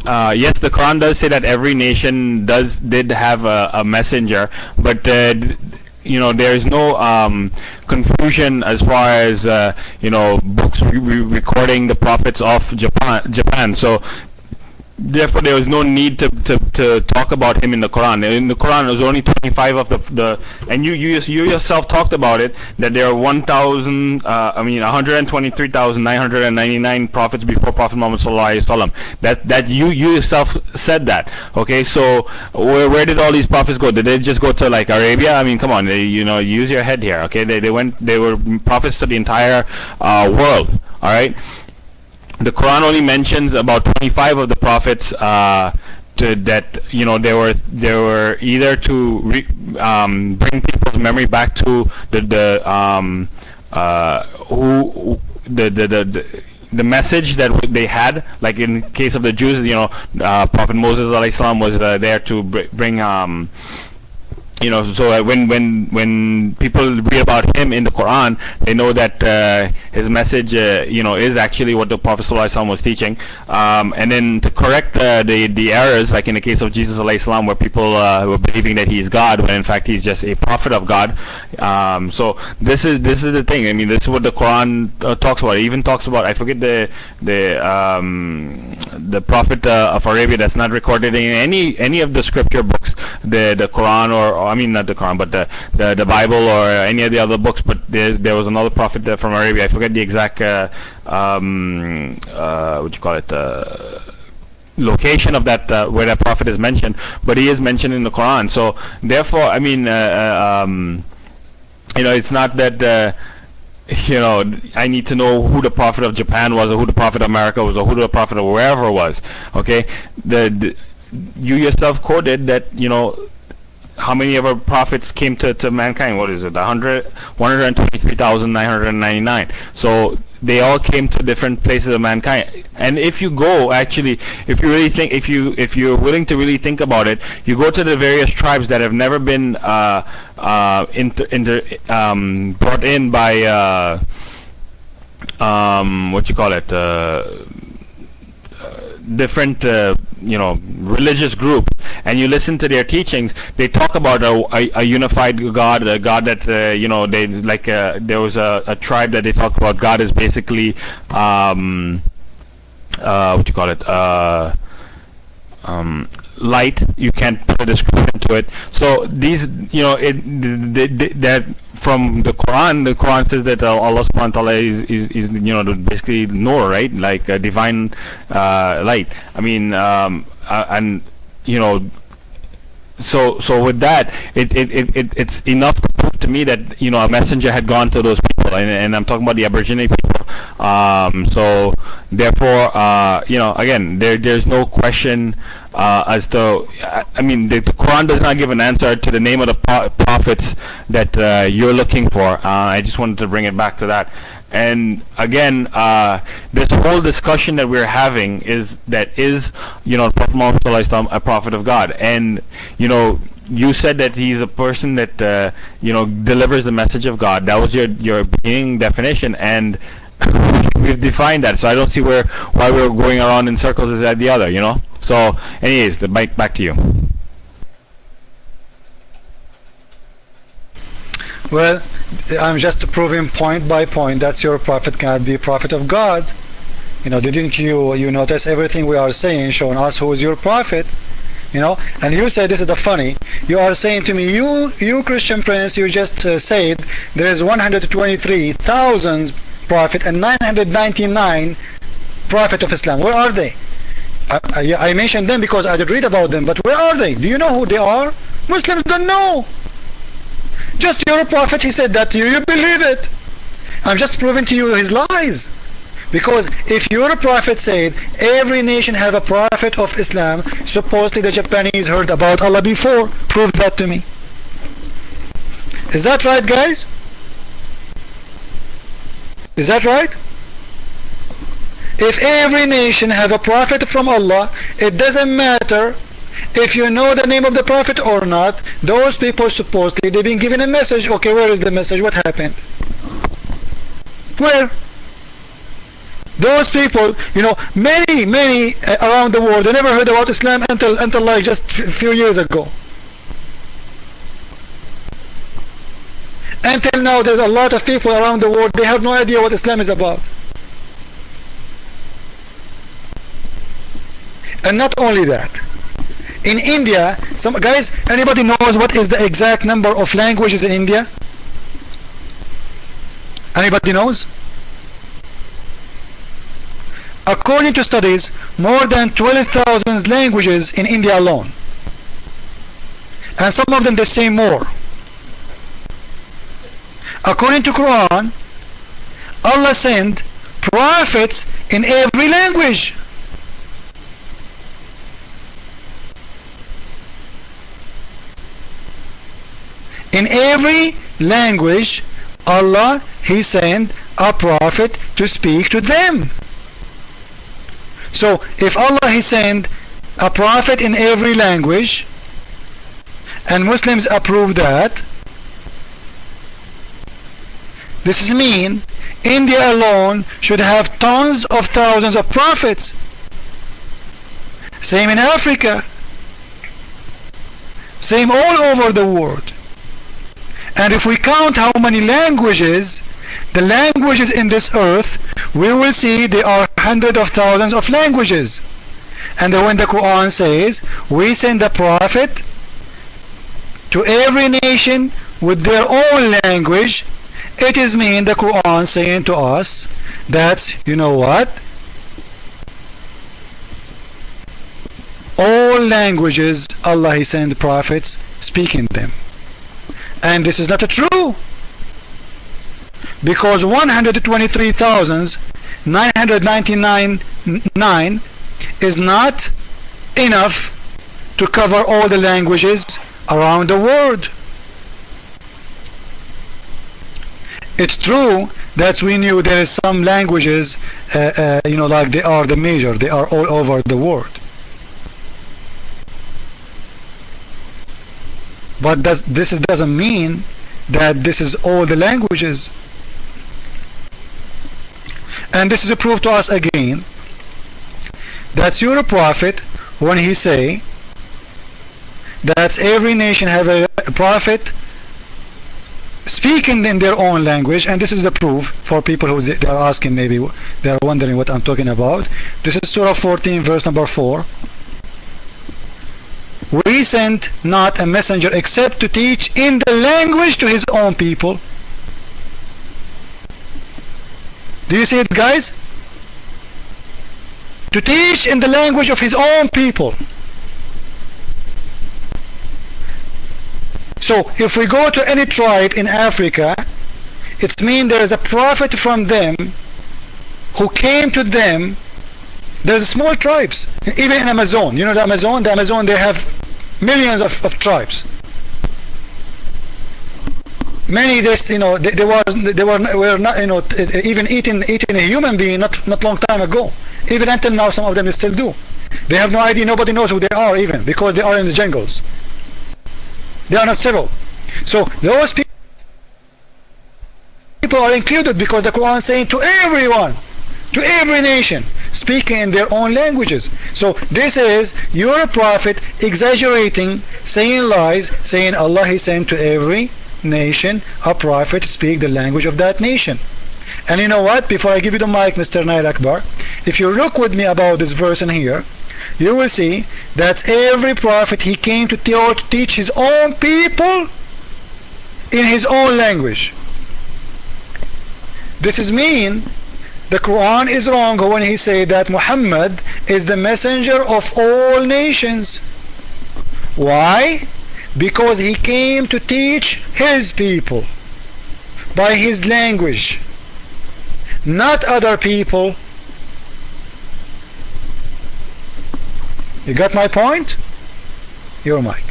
Yes, the Quran does say that every nation did have a messenger, but there is no confusion as far as books recording the prophets of Japan. So therefore, there was no need to talk about him in the Quran. In the Quran, it was only 25 of the and you yourself talked about it, that there are 123,999 prophets before Prophet Muhammad sallallahu alaihi wasallam. That you yourself said that. Okay, so where did all these prophets go? Did they just go to like Arabia? I mean, come on, use your head here. Okay, they were prophets to the entire world. All right. The Quran only mentions about 25 of the prophets that they were either to bring people's memory back to the message that they had. Like in case of the Jews, Prophet Moses alayhi salam was there to bring so when people read about him in the Quran, they know that his message, is actually what the Prophet ﷺ was teaching. And then to correct the errors, like in the case of Jesus ﷺ, where people were believing that he is God, when in fact he's just a prophet of God. So this is the thing. I mean, this is what the Quran talks about. It even talks about, I forget the prophet of Arabia that's not recorded in any of the scripture books, the Quran or I mean not the Quran, but the Bible or any of the other books. But there was another prophet from Arabia. I forget the exact location of that where that prophet is mentioned, but he is mentioned in the Quran. So therefore, I mean, it's not that. I need to know who the prophet of Japan was, or who the prophet of America was, or who the prophet of wherever was. Okay, you yourself quoted that how many of our prophets came to mankind? What is it? 123,999. So they all came to different places of mankind. And if you go, actually, if you really think, if you're willing to really think about it, you go to the various tribes that have never been brought in by different religious groups, and you listen to their teachings. They talk about a unified God, a God that they like. There was a tribe that they talk about. God is basically light. You can't put a description to it. So these, that from the Quran says that Allah subhanahu wa ta'ala is basically Nur, right? Like a divine light. I mean, and so with that, it's enough to prove to me that a messenger had gone to those people, and I'm talking about the Aboriginal people. So therefore, again, there's no question as to. I mean, the Quran does not give an answer to the name of the prophets that you're looking for. I just wanted to bring it back to that. And again, this whole discussion that we're having is Prophet Muhammad sallallahu alaihi wasallam a prophet of God, and you said that he's a person that delivers the message of God. That was your beginning definition, and we've defined that. So I don't see why we're going around in circles as the other. So, anyways, the mic back to you. Well, I'm just proving point by point that your prophet cannot be a prophet of God. Didn't you notice everything we are saying, showing us who is your prophet? And you say, this is the funny. You are saying to me, you Christian Prince, you just said there is 123,000 prophet and 999 prophet of Islam. Where are they? I mentioned them because I did read about them, but where are they? Do you know who they are? Muslims don't know. Just you're a prophet, he said that to you, you believe it. I'm just proving to you his lies. Because if your prophet said every nation have a prophet of Islam, supposedly the Japanese heard about Allah before. Prove that to me. Is that right, guys? Is that right? If every nation have a prophet from Allah, it doesn't matter if you know the name of the prophet or not. Those people supposedly they've been given a message. Okay, where is the message? What happened? Where? Those people, many around the world, they never heard about Islam until like just a few years ago. Until now, there's a lot of people around the world, they have no idea what Islam is about. And not only that, in India, anybody knows what is the exact number of languages in India? Anybody knows? According to studies, more than 12,000 languages in India alone. And some of them they say more. According to Quran, Allah sent prophets in every language. In every language, Allah, He sent a prophet to speak to them. So, if Allah, He sent a prophet in every language, and Muslims approve that, this means India alone should have tons of thousands of prophets. Same in Africa. Same all over the world. And if we count how many languages, the languages in this earth, we will see there are hundreds of thousands of languages. And when the Quran says, we send a prophet to every nation with their own language, it is mean the Quran saying to us that, you know what? All languages, Allah He sent prophets speaking them. And this is not true, because 123,999 is not enough to cover all the languages around the world. It's true that we knew there is some languages, like they are the major, they are all over the world. But this doesn't mean that this is all the languages. And this is a proof to us again that your prophet, when he say that every nation have a prophet speaking in their own language, and this is the proof for people who they are asking, maybe they are wondering what I'm talking about. This is Surah 14 verse number 4. We sent not a messenger except to teach in the language to his own people. Do you see it, guys? To teach in the language of his own people. So if we go to any tribe in Africa, it means there is a prophet from them who came to them. There's small tribes, even in Amazon. You know the Amazon they have millions of tribes. Many they were not, even eating a human being not long time ago. Even until now, some of them still do. They have no idea. Nobody knows who they are, even because they are in the jungles. They are not civil. So those people are included because the Quran is saying to everyone, to every nation, speaking in their own languages. So this is your prophet exaggerating, saying lies, saying Allah He sent to every nation a prophet to speak the language of that nation. And you know what? Before I give you the mic, Mr. Naliakbar, if you look with me about this verse in here, you will see that every prophet he came to teach his own people in his own language. This is mean the Quran is wrong when he say that Muhammad is the messenger of all nations. Why? Because he came to teach his people by his language, not other people. You got my point? Your mic.